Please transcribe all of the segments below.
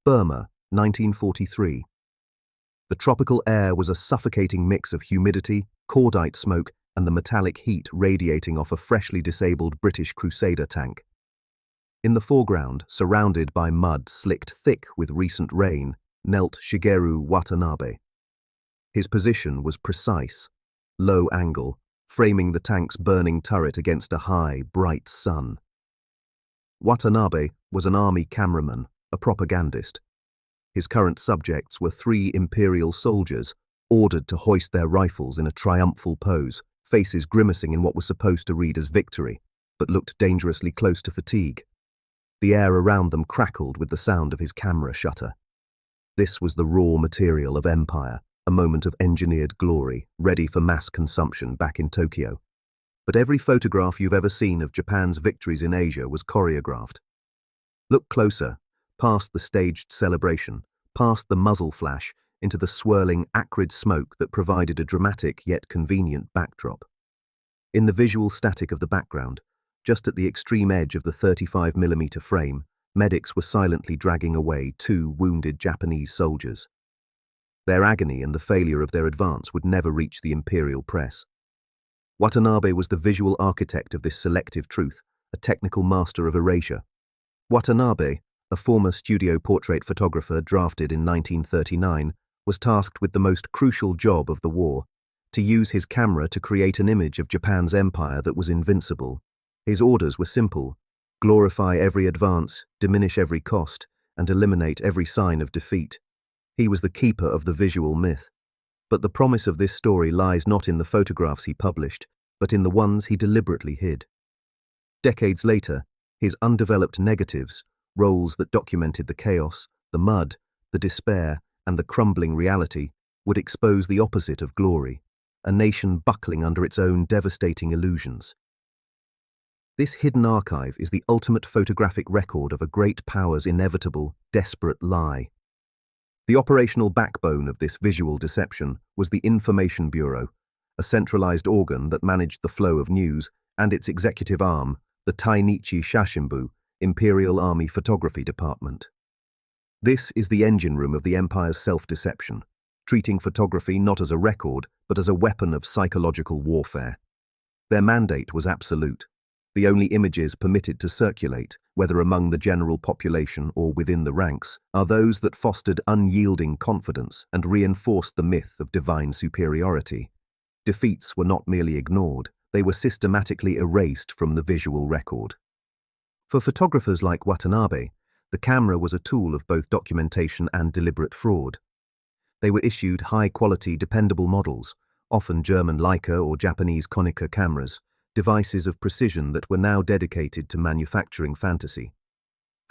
Burma, 1943. The tropical air was a suffocating mix of humidity, cordite smoke, and the metallic heat radiating off a freshly disabled British Crusader tank. In the foreground, surrounded by mud slicked thick with recent rain, knelt Shigeru Watanabe. His position was precise, low angle, framing the tank's burning turret against a high, bright sun. Watanabe was an army cameraman, a propagandist. His current subjects were 3 imperial soldiers, ordered to hoist their rifles in a triumphal pose, faces grimacing in what was supposed to read as victory, but looked dangerously close to fatigue. The air around them crackled with the sound of his camera shutter. This was the raw material of empire, a moment of engineered glory, ready for mass consumption back in Tokyo. But every photograph you've ever seen of Japan's victories in Asia was choreographed. Look closer, past the staged celebration, past the muzzle flash, into the swirling, acrid smoke that provided a dramatic yet convenient backdrop. In the visual static of the background, just at the extreme edge of the 35mm frame, medics were silently dragging away 2 wounded Japanese soldiers. Their agony and the failure of their advance would never reach the imperial press. Watanabe was the visual architect of this selective truth, a technical master of erasure. Watanabe, a former studio portrait photographer drafted in 1939, was tasked with the most crucial job of the war, to use his camera to create an image of Japan's empire that was invincible. His orders were simple: glorify every advance, diminish every cost, and eliminate every sign of defeat. He was the keeper of the visual myth. But the promise of this story lies not in the photographs he published, but in the ones he deliberately hid. Decades later, his undeveloped negatives, rolls that documented the chaos, the mud, the despair, and the crumbling reality, would expose the opposite of glory, a nation buckling under its own devastating illusions. This hidden archive is the ultimate photographic record of a great power's inevitable, desperate lie. The operational backbone of this visual deception was the Information Bureau, a centralized organ that managed the flow of news, and its executive arm, the Tainichi Shashimbu, Imperial Army Photography Department. This is the engine room of the empire's self-deception, treating photography not as a record, but as a weapon of psychological warfare. Their mandate was absolute. The only images permitted to circulate, whether among the general population or within the ranks, are those that fostered unyielding confidence and reinforced the myth of divine superiority. Defeats were not merely ignored, they were systematically erased from the visual record. For photographers like Watanabe, the camera was a tool of both documentation and deliberate fraud. They were issued high-quality, dependable models, often German Leica or Japanese Konica cameras, devices of precision that were now dedicated to manufacturing fantasy.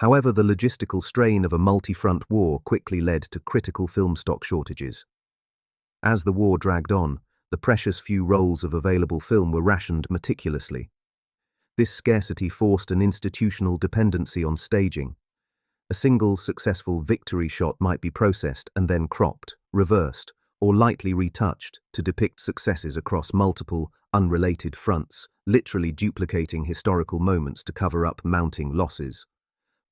However, the logistical strain of a multi-front war quickly led to critical film stock shortages. As the war dragged on, the precious few rolls of available film were rationed meticulously. This scarcity forced an institutional dependency on staging. A single successful victory shot might be processed and then cropped, reversed, or lightly retouched to depict successes across multiple, unrelated fronts, literally duplicating historical moments to cover up mounting losses.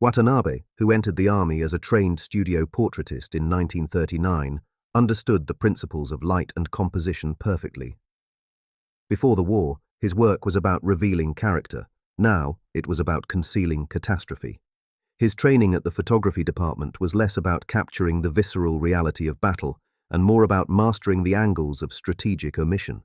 Watanabe, who entered the army as a trained studio portraitist in 1939, understood the principles of light and composition perfectly. Before the war, his work was about revealing character. Now, it was about concealing catastrophe. His training at the photography department was less about capturing the visceral reality of battle and more about mastering the angles of strategic omission.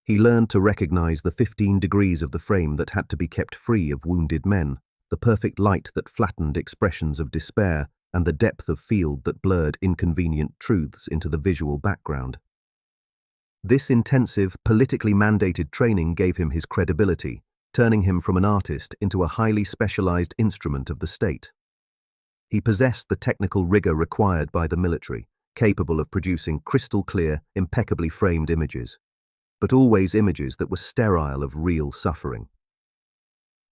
He learned to recognize the 15 degrees of the frame that had to be kept free of wounded men, the perfect light that flattened expressions of despair, and the depth of field that blurred inconvenient truths into the visual background. This intensive, politically mandated training gave him his credibility, turning him from an artist into a highly specialized instrument of the state. He possessed the technical rigor required by the military, capable of producing crystal-clear, impeccably framed images, but always images that were sterile of real suffering.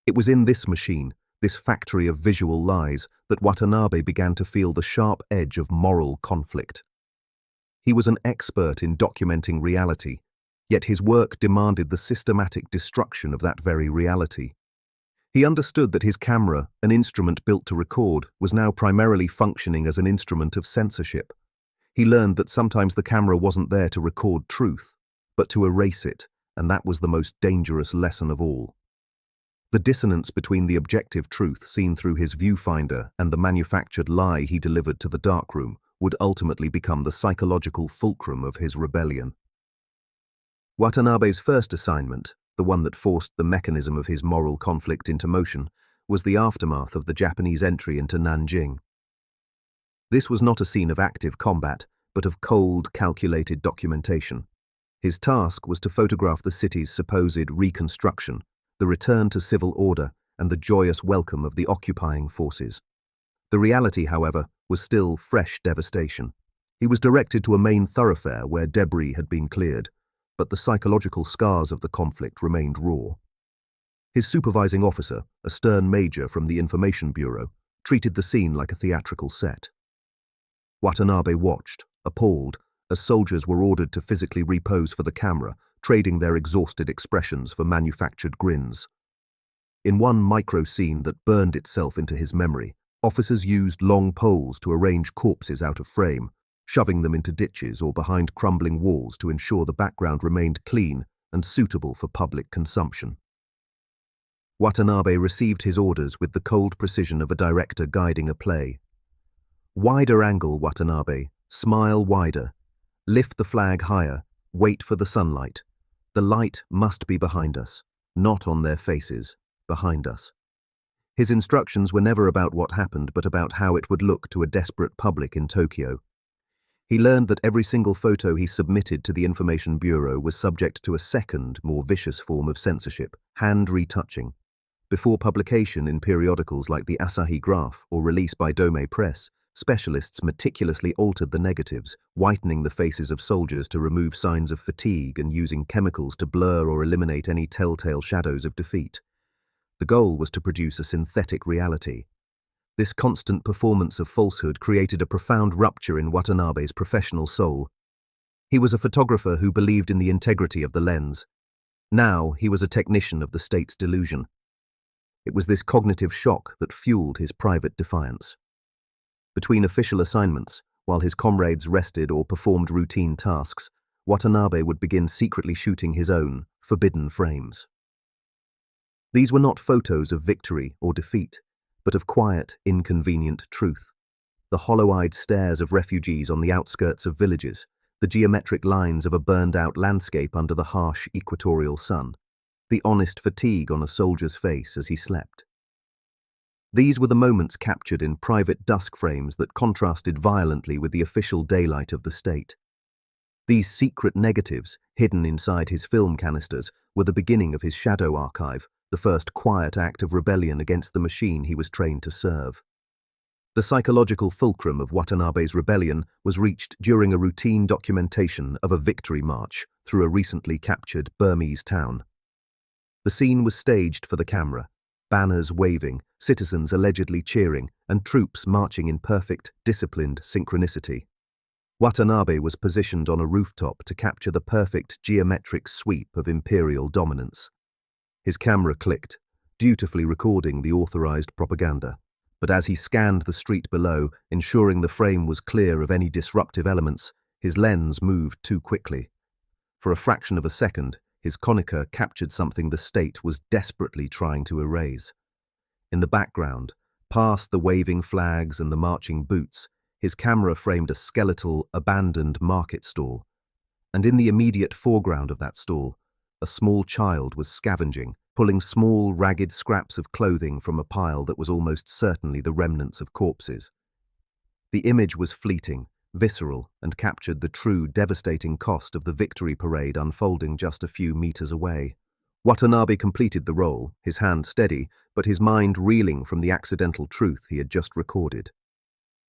It was in this machine, this factory of visual lies, that Watanabe began to feel the sharp edge of moral conflict. He was an expert in documenting reality, yet his work demanded the systematic destruction of that very reality. He understood that his camera, an instrument built to record, was now primarily functioning as an instrument of censorship. He learned that sometimes the camera wasn't there to record truth, but to erase it, and that was the most dangerous lesson of all. The dissonance between the objective truth seen through his viewfinder and the manufactured lie he delivered to the darkroom would ultimately become the psychological fulcrum of his rebellion. Watanabe's first assignment, the one that forced the mechanism of his moral conflict into motion, was the aftermath of the Japanese entry into Nanjing. This was not a scene of active combat, but of cold, calculated documentation. His task was to photograph the city's supposed reconstruction, the return to civil order, and the joyous welcome of the occupying forces. The reality, however, was still fresh devastation. He was directed to a main thoroughfare where debris had been cleared, but the psychological scars of the conflict remained raw. His supervising officer, a stern major from the Information Bureau, treated the scene like a theatrical set. Watanabe watched, appalled, as soldiers were ordered to physically repose for the camera, trading their exhausted expressions for manufactured grins. In one micro-scene that burned itself into his memory, officers used long poles to arrange corpses out of frame, shoving them into ditches or behind crumbling walls to ensure the background remained clean and suitable for public consumption. Watanabe received his orders with the cold precision of a director guiding a play. Wider angle, Watanabe, smile wider, lift the flag higher, wait for the sunlight. The light must be behind us, not on their faces, behind us. His instructions were never about what happened, but about how it would look to a desperate public in Tokyo. He learned that every single photo he submitted to the Information Bureau was subject to a second, more vicious form of censorship, hand retouching. Before publication in periodicals like the Asahi Graph or release by Dome Press, specialists meticulously altered the negatives, whitening the faces of soldiers to remove signs of fatigue and using chemicals to blur or eliminate any telltale shadows of defeat. The goal was to produce a synthetic reality. This constant performance of falsehood created a profound rupture in Watanabe's professional soul. He was a photographer who believed in the integrity of the lens. Now he was a technician of the state's delusion. It was this cognitive shock that fueled his private defiance. Between official assignments, while his comrades rested or performed routine tasks, Watanabe would begin secretly shooting his own, forbidden frames. These were not photos of victory or defeat, but of quiet, inconvenient truth. The hollow-eyed stares of refugees on the outskirts of villages, the geometric lines of a burned-out landscape under the harsh equatorial sun, the honest fatigue on a soldier's face as he slept. These were the moments captured in private dusk frames that contrasted violently with the official daylight of the state. These secret negatives, hidden inside his film canisters, were the beginning of his shadow archive, the first quiet act of rebellion against the machine he was trained to serve. The psychological fulcrum of Watanabe's rebellion was reached during a routine documentation of a victory march through a recently captured Burmese town. The scene was staged for the camera, banners waving, citizens allegedly cheering, and troops marching in perfect, disciplined synchronicity. Watanabe was positioned on a rooftop to capture the perfect geometric sweep of imperial dominance. His camera clicked, dutifully recording the authorized propaganda, but as he scanned the street below, ensuring the frame was clear of any disruptive elements, his lens moved too quickly. For a fraction of a second, his Konica captured something the state was desperately trying to erase. In the background, past the waving flags and the marching boots, his camera framed a skeletal, abandoned market stall. And in the immediate foreground of that stall, a small child was scavenging, pulling small, ragged scraps of clothing from a pile that was almost certainly the remnants of corpses. The image was fleeting, visceral, and captured the true, devastating cost of the victory parade unfolding just a few meters away. Watanabe completed the role, his hand steady, but his mind reeling from the accidental truth he had just recorded.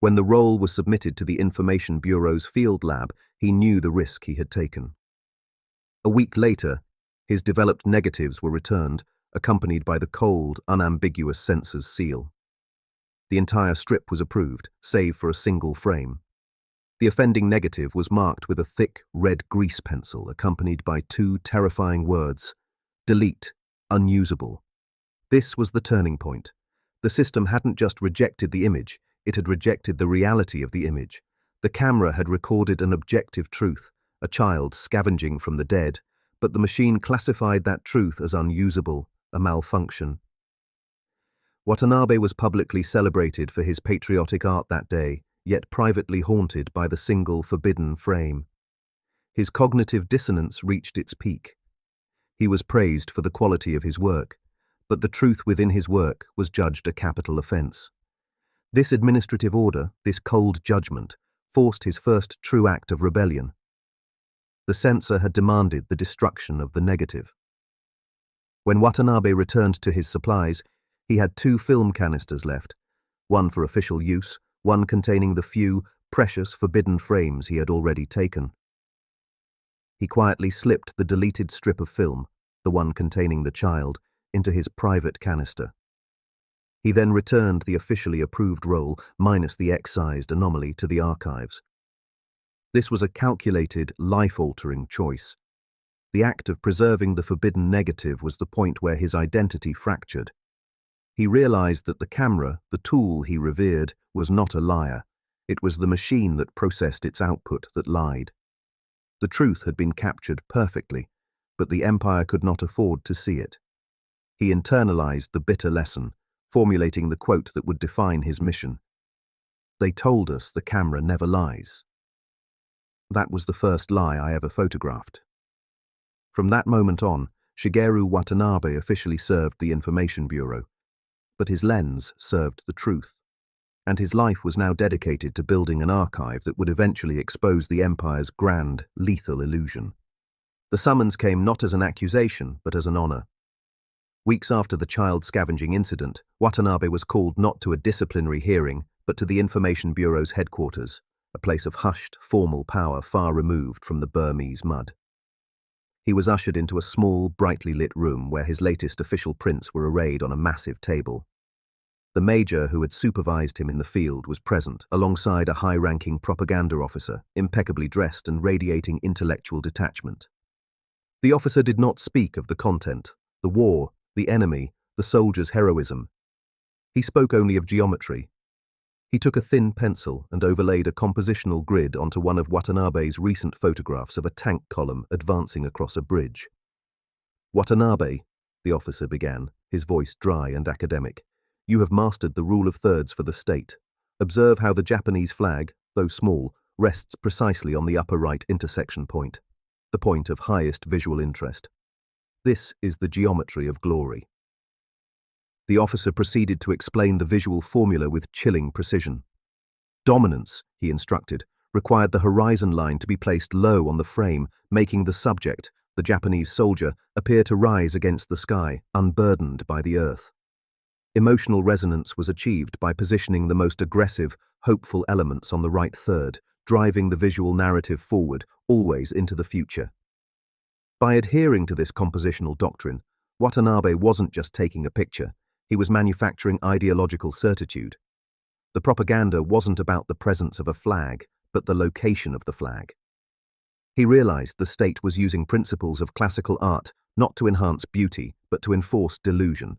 When the role was submitted to the Information Bureau's field lab, he knew the risk he had taken. A week later, his developed negatives were returned, accompanied by the cold, unambiguous censor's seal. The entire strip was approved, save for a single frame. The offending negative was marked with a thick, red grease pencil accompanied by two terrifying words: delete, unusable. This was the turning point. The system hadn't just rejected the image, it had rejected the reality of the image. The camera had recorded an objective truth, a child scavenging from the dead, but the machine classified that truth as unusable, a malfunction. Watanabe was publicly celebrated for his patriotic art that day, yet privately haunted by the single forbidden frame. His cognitive dissonance reached its peak. He was praised for the quality of his work, but the truth within his work was judged a capital offense. This administrative order, this cold judgment, forced his first true act of rebellion. The censor had demanded the destruction of the negative. When Watanabe returned to his supplies, he had 2 film canisters left, one for official use, one containing the few, precious, forbidden frames he had already taken. He quietly slipped the deleted strip of film, the one containing the child, into his private canister. He then returned the officially approved roll, minus the excised anomaly, to the archives. This was a calculated, life-altering choice. The act of preserving the forbidden negative was the point where his identity fractured. He realized that the camera, the tool he revered, was not a liar. It was the machine that processed its output that lied. The truth had been captured perfectly, but the Empire could not afford to see it. He internalized the bitter lesson, formulating the quote that would define his mission. "They told us the camera never lies." That was the first lie I ever photographed. From that moment on, Shigeru Watanabe officially served the Information Bureau, but his lens served the truth, and his life was now dedicated to building an archive that would eventually expose the Empire's grand, lethal illusion. The summons came not as an accusation, but as an honor. Weeks after the child scavenging incident, Watanabe was called not to a disciplinary hearing, but to the Information Bureau's headquarters, a place of hushed, formal power far removed from the Burmese mud. He was ushered into a small, brightly lit room where his latest official prints were arrayed on a massive table. The major who had supervised him in the field was present, alongside a high-ranking propaganda officer, impeccably dressed and radiating intellectual detachment. The officer did not speak of the content, the war, the enemy, the soldier's heroism. He spoke only of geometry. He took a thin pencil and overlaid a compositional grid onto one of Watanabe's recent photographs of a tank column advancing across a bridge. "Watanabe," the officer began, his voice dry and academic, "you have mastered the rule of thirds for the state. Observe how the Japanese flag, though small, rests precisely on the upper right intersection point, the point of highest visual interest. This is the geometry of glory." The officer proceeded to explain the visual formula with chilling precision. Dominance, he instructed, required the horizon line to be placed low on the frame, making the subject, the Japanese soldier, appear to rise against the sky, unburdened by the earth. Emotional resonance was achieved by positioning the most aggressive, hopeful elements on the right third, driving the visual narrative forward, always into the future. By adhering to this compositional doctrine, Watanabe wasn't just taking a picture, he was manufacturing ideological certitude. The propaganda wasn't about the presence of a flag, but the location of the flag. He realized the state was using principles of classical art not to enhance beauty, but to enforce delusion.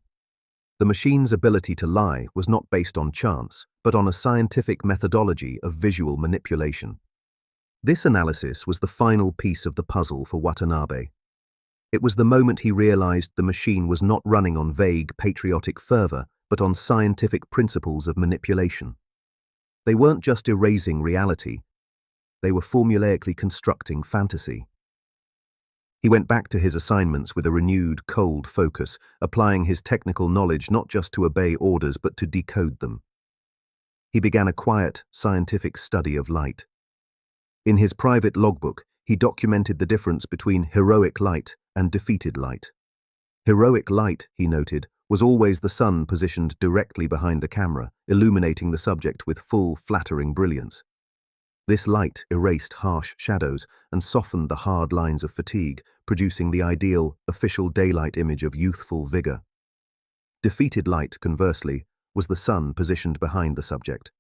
The machine's ability to lie was not based on chance, but on a scientific methodology of visual manipulation. This analysis was the final piece of the puzzle for Watanabe. It was the moment he realized the machine was not running on vague patriotic fervor, but on scientific principles of manipulation. They weren't just erasing reality, they were formulaically constructing fantasy. He went back to his assignments with a renewed, cold focus, applying his technical knowledge not just to obey orders but to decode them. He began a quiet, scientific study of light. In his private logbook, he documented the difference between heroic light and defeated light. Heroic light, he noted, was always the sun positioned directly behind the camera, illuminating the subject with full, flattering brilliance. This light erased harsh shadows and softened the hard lines of fatigue, producing the ideal, official daylight image of youthful vigor. Defeated light, conversely, was the sun positioned behind the subject.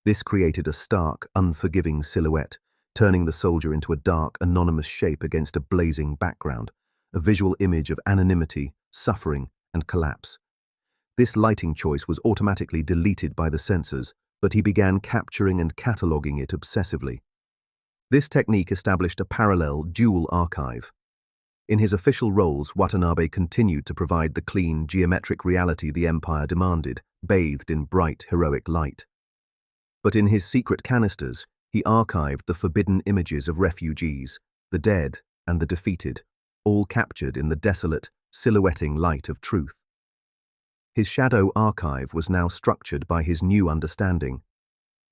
This created a stark, unforgiving silhouette, turning the soldier into a dark, anonymous shape against a blazing background, a visual image of anonymity, suffering, and collapse, This lighting choice was automatically deleted by the sensors, but he began capturing and cataloging it obsessively. This technique established a parallel, dual archive. In his official roles, Watanabe continued to provide the clean, geometric reality the Empire demanded, bathed in bright, heroic light. But in his secret canisters, he archived the forbidden images of refugees, the dead and the defeated, all captured in the desolate, silhouetting light of truth. His shadow archive was now structured by his new understanding,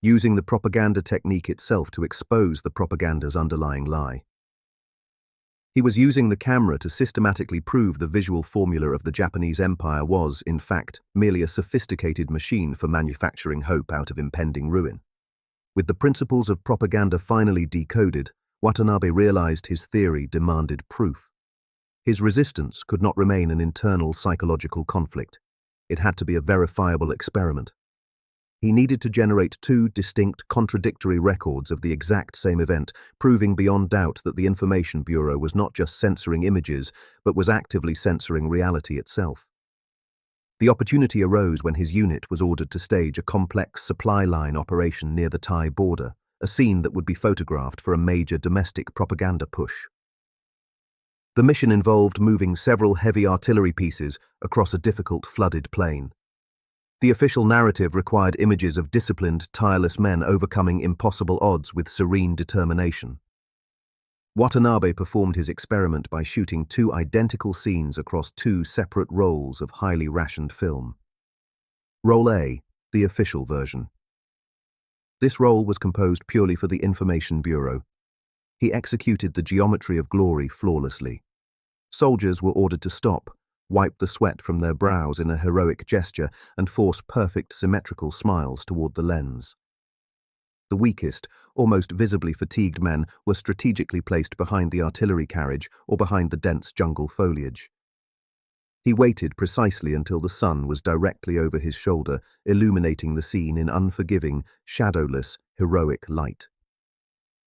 using the propaganda technique itself to expose the propaganda's underlying lie. He was using the camera to systematically prove the visual formula of the Japanese Empire was, in fact, merely a sophisticated machine for manufacturing hope out of impending ruin. With the principles of propaganda finally decoded, Watanabe realized his theory demanded proof. His resistance could not remain an internal psychological conflict. It had to be a verifiable experiment. He needed to generate two distinct, contradictory records of the exact same event, proving beyond doubt that the Information Bureau was not just censoring images, but was actively censoring reality itself. The opportunity arose when his unit was ordered to stage a complex supply line operation near the Thai border, a scene that would be photographed for a major domestic propaganda push. The mission involved moving several heavy artillery pieces across a difficult, flooded plain. The official narrative required images of disciplined, tireless men overcoming impossible odds with serene determination. Watanabe performed his experiment by shooting two identical scenes across two separate rolls of highly rationed film. Roll A, the official version. This roll was composed purely for the Information Bureau. He executed the geometry of glory flawlessly. Soldiers were ordered to stop, wipe the sweat from their brows in a heroic gesture, and force perfect symmetrical smiles toward the lens. The weakest, almost visibly fatigued men were strategically placed behind the artillery carriage or behind the dense jungle foliage. He waited precisely until the sun was directly over his shoulder, illuminating the scene in unforgiving, shadowless, heroic light.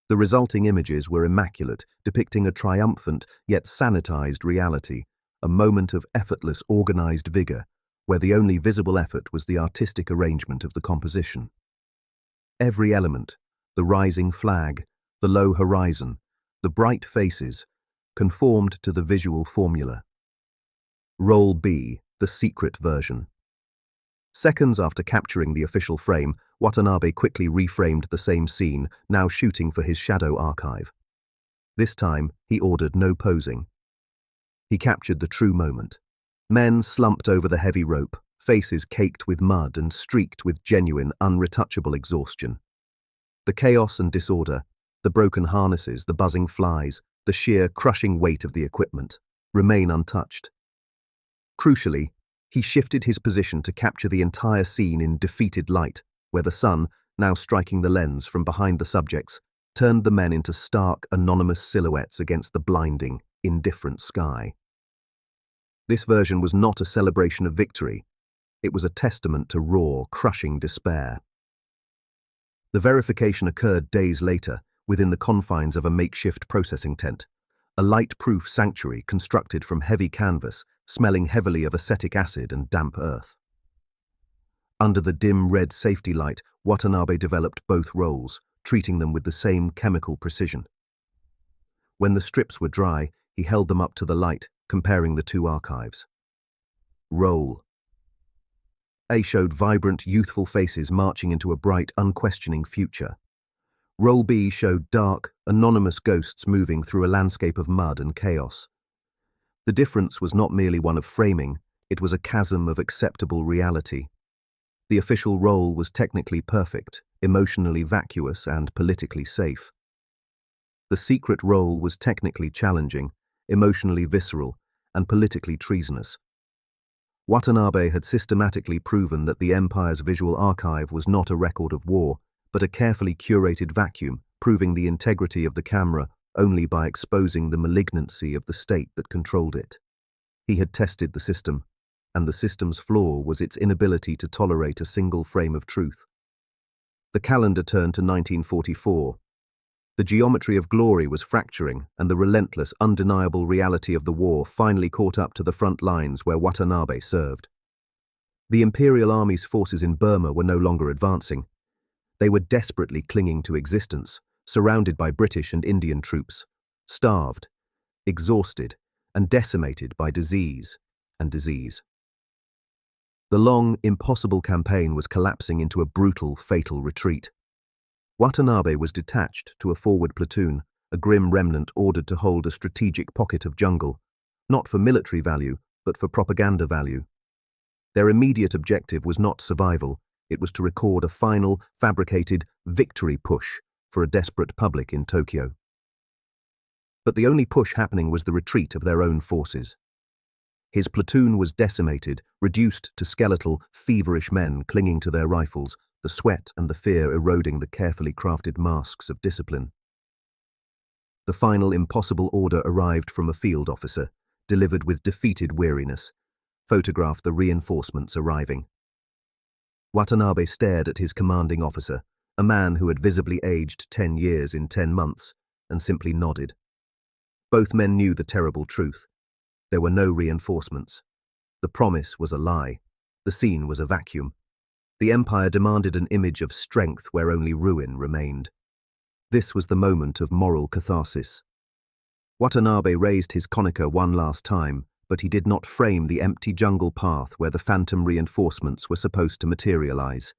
The resulting images were immaculate, depicting a triumphant yet sanitized reality, a moment of effortless, organized vigor, where the only visible effort was the artistic arrangement of the composition. Every element, the rising flag, the low horizon, the bright faces, conformed to the visual formula. Roll B, the secret version. Seconds after capturing the official frame, Watanabe quickly reframed the same scene, now shooting for his shadow archive. This time, he ordered no posing. He captured the true moment. Men slumped over the heavy rope, faces caked with mud and streaked with genuine, unretouchable exhaustion. The chaos and disorder, the broken harnesses, the buzzing flies, the sheer, crushing weight of the equipment, remain untouched. Crucially, he shifted his position to capture the entire scene in defeated light, where the sun, now striking the lens from behind the subjects, turned the men into stark, anonymous silhouettes against the blinding, indifferent sky. This version was not a celebration of victory. It was a testament to raw, crushing despair. The verification occurred days later, within the confines of a makeshift processing tent, a light-proof sanctuary constructed from heavy canvas, smelling heavily of acetic acid and damp earth. Under the dim red safety light, Watanabe developed both rolls, treating them with the same chemical precision. When the strips were dry, he held them up to the light, comparing the two archives. Roll A showed vibrant, youthful faces marching into a bright, unquestioning future. Roll B showed dark, anonymous ghosts moving through a landscape of mud and chaos. The difference was not merely one of framing, it was a chasm of acceptable reality. The official roll was technically perfect, emotionally vacuous, and politically safe. The secret roll was technically challenging, emotionally visceral, and politically treasonous. Watanabe had systematically proven that the Empire's visual archive was not a record of war, but a carefully curated vacuum, proving the integrity of the camera only by exposing the malignancy of the state that controlled it. He had tested the system, and the system's flaw was its inability to tolerate a single frame of truth. The calendar turned to 1944. The geometry of glory was fracturing, and the relentless, undeniable reality of the war finally caught up to the front lines where Watanabe served. The Imperial Army's forces in Burma were no longer advancing. They were desperately clinging to existence, surrounded by British and Indian troops, starved, exhausted, and decimated by disease and disease. The long, impossible campaign was collapsing into a brutal, fatal retreat. Watanabe was detached to a forward platoon, a grim remnant ordered to hold a strategic pocket of jungle, not for military value, but for propaganda value. Their immediate objective was not survival, it was to record a final, fabricated victory push for a desperate public in Tokyo. But the only push happening was the retreat of their own forces. His platoon was decimated, reduced to skeletal, feverish men clinging to their rifles, the sweat and the fear eroding the carefully crafted masks of discipline. The final impossible order arrived from a field officer, delivered with defeated weariness, photographed the reinforcements arriving. Watanabe stared at his commanding officer, a man who had visibly aged 10 years in 10 months, and simply nodded. Both men knew the terrible truth. There were no reinforcements. The promise was a lie. The scene was a vacuum. The Empire demanded an image of strength where only ruin remained. This was the moment of moral catharsis. Watanabe raised his konica one last time, but he did not frame the empty jungle path where the phantom reinforcements were supposed to materialize.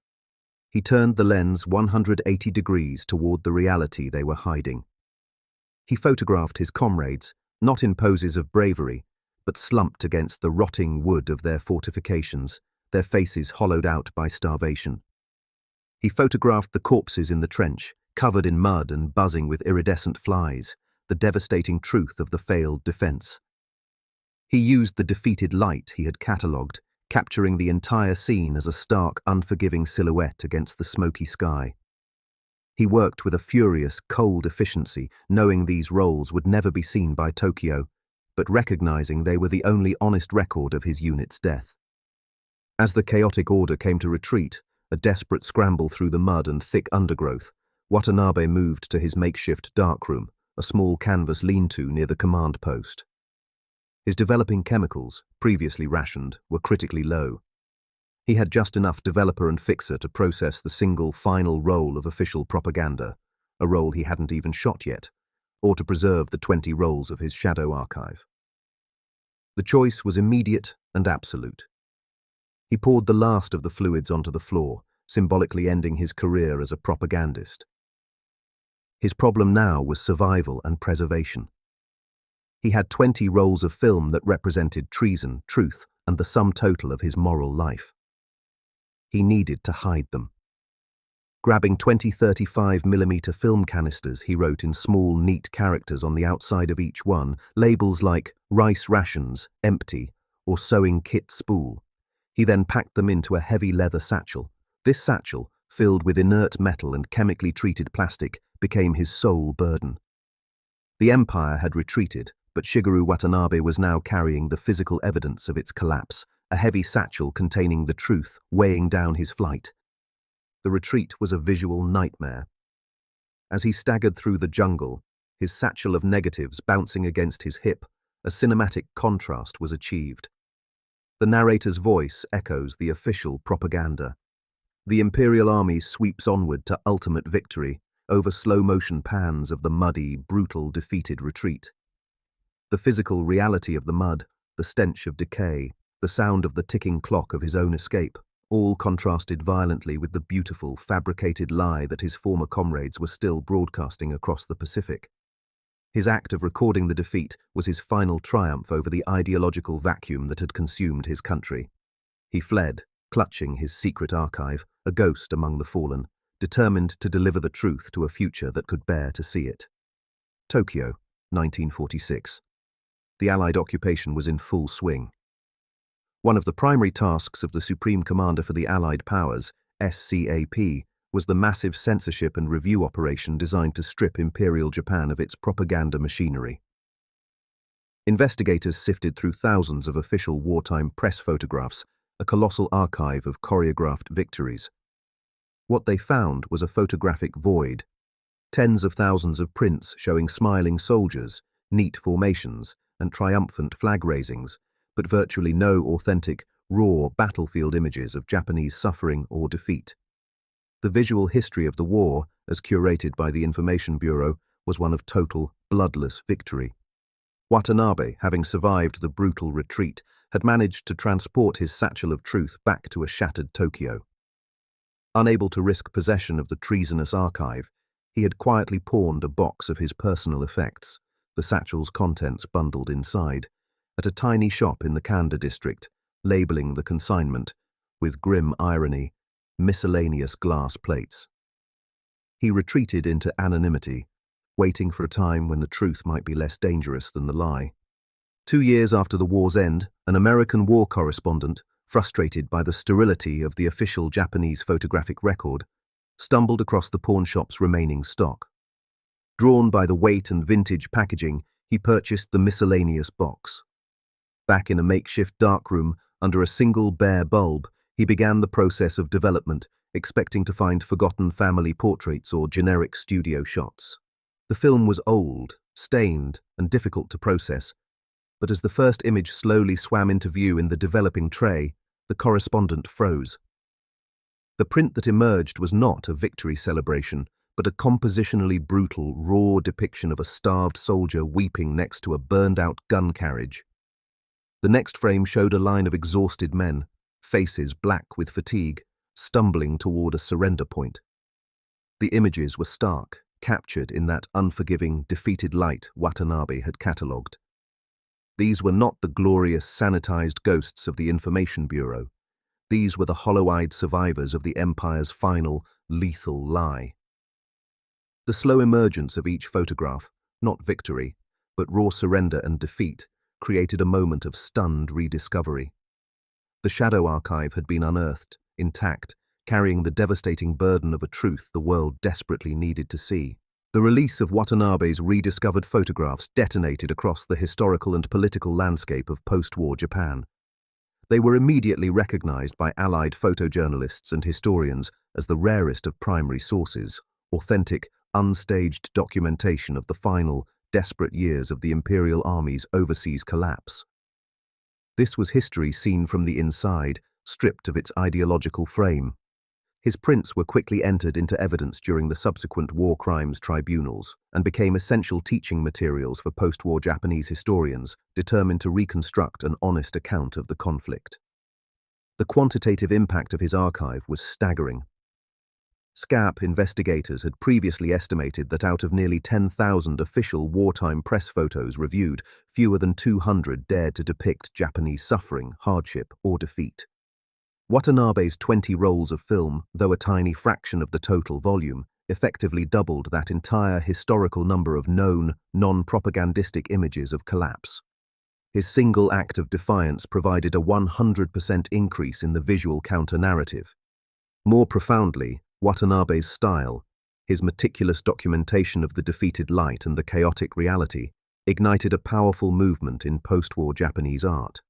He turned the lens 180 degrees toward the reality they were hiding. He photographed his comrades, not in poses of bravery, but slumped against the rotting wood of their fortifications, their faces hollowed out by starvation. He photographed the corpses in the trench, covered in mud and buzzing with iridescent flies, the devastating truth of the failed defense. He used the defeated light he had catalogued, capturing the entire scene as a stark, unforgiving silhouette against the smoky sky. He worked with a furious, cold efficiency, knowing these roles would never be seen by Tokyo, but recognizing they were the only honest record of his unit's death. As the chaotic order came to retreat, a desperate scramble through the mud and thick undergrowth, Watanabe moved to his makeshift darkroom, a small canvas lean-to near the command post. His developing chemicals, previously rationed, were critically low. He had just enough developer and fixer to process the single final roll of official propaganda, a roll he hadn't even shot yet, or to preserve the 20 rolls of his shadow archive. The choice was immediate and absolute. He poured the last of the fluids onto the floor, symbolically ending his career as a propagandist. His problem now was survival and preservation. He had 20 rolls of film that represented treason, truth, and the sum total of his moral life. He needed to hide them. Grabbing 20 35mm film canisters, he wrote in small, neat characters on the outside of each one, labels like rice rations, empty, or sewing kit spool. He then packed them into a heavy leather satchel. This satchel, filled with inert metal and chemically treated plastic, became his sole burden. The Empire had retreated, but Shigeru Watanabe was now carrying the physical evidence of its collapse, a heavy satchel containing the truth weighing down his flight. The retreat was a visual nightmare. As he staggered through the jungle, his satchel of negatives bouncing against his hip, a cinematic contrast was achieved. The narrator's voice echoes the official propaganda. The Imperial Army sweeps onward to ultimate victory, over slow-motion pans of the muddy, brutal, defeated retreat. The physical reality of the mud, the stench of decay, the sound of the ticking clock of his own escape, all contrasted violently with the beautiful, fabricated lie that his former comrades were still broadcasting across the Pacific. His act of recording the defeat was his final triumph over the ideological vacuum that had consumed his country. He fled, clutching his secret archive, a ghost among the fallen, determined to deliver the truth to a future that could bear to see it. Tokyo, 1946. The Allied occupation was in full swing. One of the primary tasks of the Supreme Commander for the Allied Powers, SCAP, was the massive censorship and review operation designed to strip Imperial Japan of its propaganda machinery. Investigators sifted through thousands of official wartime press photographs, a colossal archive of choreographed victories. What they found was a photographic void. Tens of thousands of prints showing smiling soldiers, neat formations, and triumphant flag raisings, but virtually no authentic, raw battlefield images of Japanese suffering or defeat. The visual history of the war, as curated by the Information Bureau, was one of total, bloodless victory. Watanabe, having survived the brutal retreat, had managed to transport his satchel of truth back to a shattered Tokyo. Unable to risk possession of the treasonous archive, he had quietly pawned a box of his personal effects, the satchel's contents bundled inside, at a tiny shop in the Kanda district, labeling the consignment, with grim irony, miscellaneous glass plates. He retreated into anonymity, waiting for a time when the truth might be less dangerous than the lie. 2 years after the war's end, an American war correspondent, frustrated by the sterility of the official Japanese photographic record, stumbled across the pawnshop's remaining stock. Drawn by the weight and vintage packaging, he purchased the miscellaneous box. Back in a makeshift darkroom, under a single bare bulb, he began the process of development, expecting to find forgotten family portraits or generic studio shots. The film was old, stained, and difficult to process, but as the first image slowly swam into view in the developing tray, the correspondent froze. The print that emerged was not a victory celebration, but a compositionally brutal, raw depiction of a starved soldier weeping next to a burned-out gun carriage. The next frame showed a line of exhausted men, faces black with fatigue, stumbling toward a surrender point. The images were stark, captured in that unforgiving, defeated light Watanabe had catalogued. These were not the glorious, sanitized ghosts of the Information Bureau. These were the hollow-eyed survivors of the Empire's final, lethal lie. The slow emergence of each photograph, not victory, but raw surrender and defeat, created a moment of stunned rediscovery. The shadow archive had been unearthed, intact, carrying the devastating burden of a truth the world desperately needed to see. The release of Watanabe's rediscovered photographs detonated across the historical and political landscape of post-war Japan. They were immediately recognized by allied photojournalists and historians as the rarest of primary sources, authentic, unstaged documentation of the final, desperate years of the Imperial Army's overseas collapse. This was history seen from the inside, stripped of its ideological frame. His prints were quickly entered into evidence during the subsequent war crimes tribunals and became essential teaching materials for post-war Japanese historians determined to reconstruct an honest account of the conflict. The quantitative impact of his archive was staggering. SCAP investigators had previously estimated that out of nearly 10,000 official wartime press photos reviewed, fewer than 200 dared to depict Japanese suffering, hardship, or defeat. Watanabe's 20 rolls of film, though a tiny fraction of the total volume, effectively doubled that entire historical number of known, non-propagandistic images of collapse. His single act of defiance provided a 100% increase in the visual counter-narrative. More profoundly, Watanabe's style, his meticulous documentation of the defeated light and the chaotic reality, ignited a powerful movement in post-war Japanese art.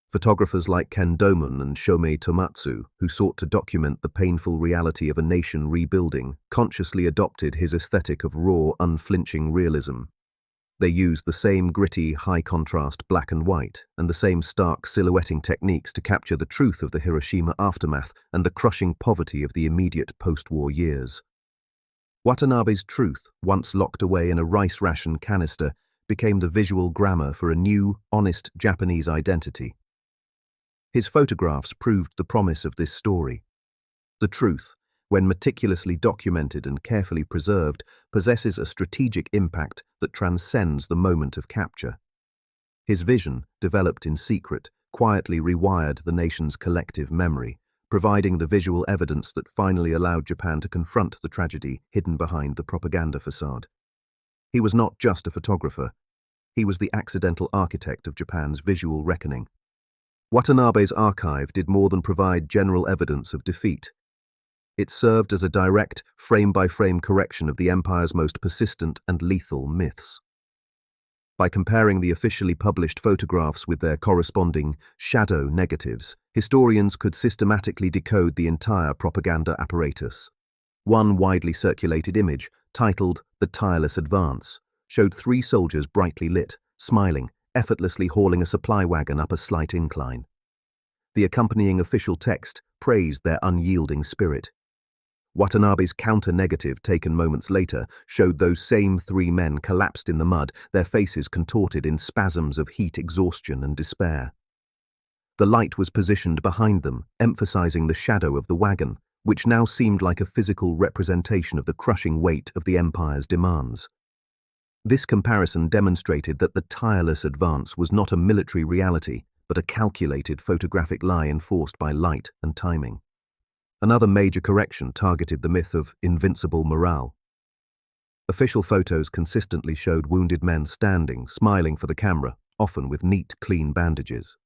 Photographers like Ken Domon and Shomei Tomatsu, who sought to document the painful reality of a nation rebuilding, consciously adopted his aesthetic of raw, unflinching realism. They used the same gritty, high-contrast black and white, and the same stark silhouetting techniques to capture the truth of the Hiroshima aftermath and the crushing poverty of the immediate post-war years. Watanabe's truth, once locked away in a rice ration canister, became the visual grammar for a new, honest Japanese identity. His photographs proved the promise of this story. The truth, when meticulously documented and carefully preserved, possesses a strategic impact that transcends the moment of capture. His vision, developed in secret, quietly rewired the nation's collective memory, providing the visual evidence that finally allowed Japan to confront the tragedy hidden behind the propaganda facade. He was not just a photographer. He was the accidental architect of Japan's visual reckoning. Watanabe's archive did more than provide general evidence of defeat. It served as a direct, frame-by-frame correction of the Empire's most persistent and lethal myths. By comparing the officially published photographs with their corresponding shadow negatives, historians could systematically decode the entire propaganda apparatus. One widely circulated image, titled "The Tireless Advance," showed 3 soldiers brightly lit, smiling, effortlessly hauling a supply wagon up a slight incline. The accompanying official text praised their unyielding spirit. Watanabe's counter-negative, taken moments later, showed those same three men collapsed in the mud, their faces contorted in spasms of heat, exhaustion, and despair. The light was positioned behind them, emphasizing the shadow of the wagon, which now seemed like a physical representation of the crushing weight of the Empire's demands. This comparison demonstrated that the tireless advance was not a military reality, but a calculated photographic lie enforced by light and timing. Another major correction targeted the myth of invincible morale. Official photos consistently showed wounded men standing, smiling for the camera, often with neat, clean bandages.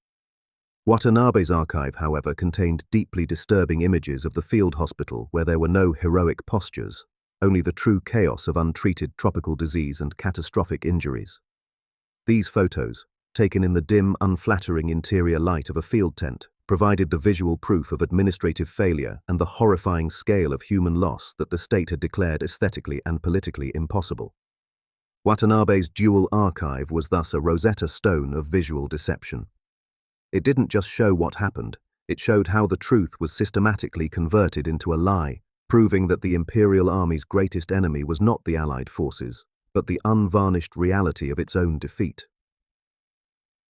Watanabe's archive, however, contained deeply disturbing images of the field hospital where there were no heroic postures, only the true chaos of untreated tropical disease and catastrophic injuries. These photos, taken in the dim, unflattering interior light of a field tent, provided the visual proof of administrative failure and the horrifying scale of human loss that the state had declared aesthetically and politically impossible. Watanabe's dual archive was thus a Rosetta Stone of visual deception. It didn't just show what happened, it showed how the truth was systematically converted into a lie, proving that the Imperial Army's greatest enemy was not the Allied forces, but the unvarnished reality of its own defeat.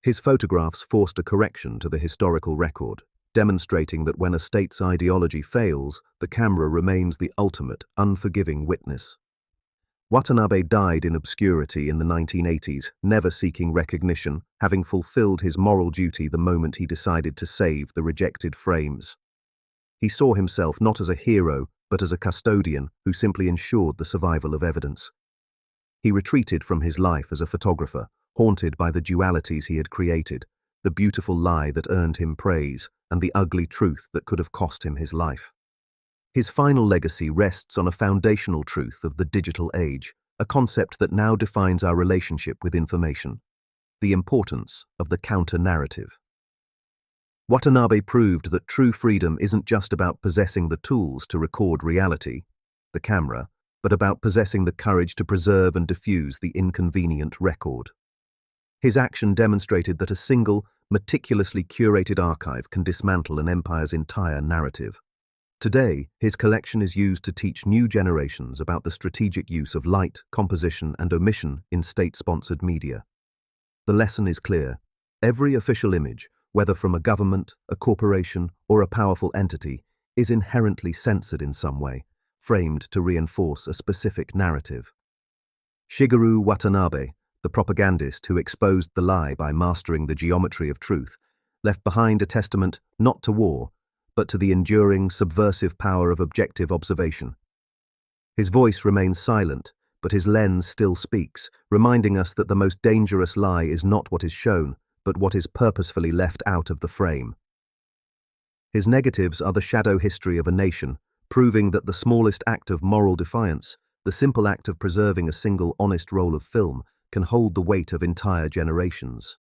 His photographs forced a correction to the historical record, demonstrating that when a state's ideology fails, the camera remains the ultimate, unforgiving witness. Watanabe died in obscurity in the 1980s, never seeking recognition, having fulfilled his moral duty the moment he decided to save the rejected frames. He saw himself not as a hero, but as a custodian who simply ensured the survival of evidence. He retreated from his life as a photographer, haunted by the dualities he had created, the beautiful lie that earned him praise, and the ugly truth that could have cost him his life. His final legacy rests on a foundational truth of the digital age, a concept that now defines our relationship with information: the importance of the counter-narrative. Watanabe proved that true freedom isn't just about possessing the tools to record reality, the camera, but about possessing the courage to preserve and diffuse the inconvenient record. His action demonstrated that a single, meticulously curated archive can dismantle an empire's entire narrative. Today, his collection is used to teach new generations about the strategic use of light, composition, and omission in state-sponsored media. The lesson is clear. Every official image, whether from a government, a corporation, or a powerful entity, is inherently censored in some way, framed to reinforce a specific narrative. Shigeru Watanabe, the propagandist who exposed the lie by mastering the geometry of truth, left behind a testament not to war, but to the enduring, subversive power of objective observation. His voice remains silent, but his lens still speaks, reminding us that the most dangerous lie is not what is shown, but what is purposefully left out of the frame. His negatives are the shadow history of a nation, proving that the smallest act of moral defiance, the simple act of preserving a single honest roll of film, can hold the weight of entire generations.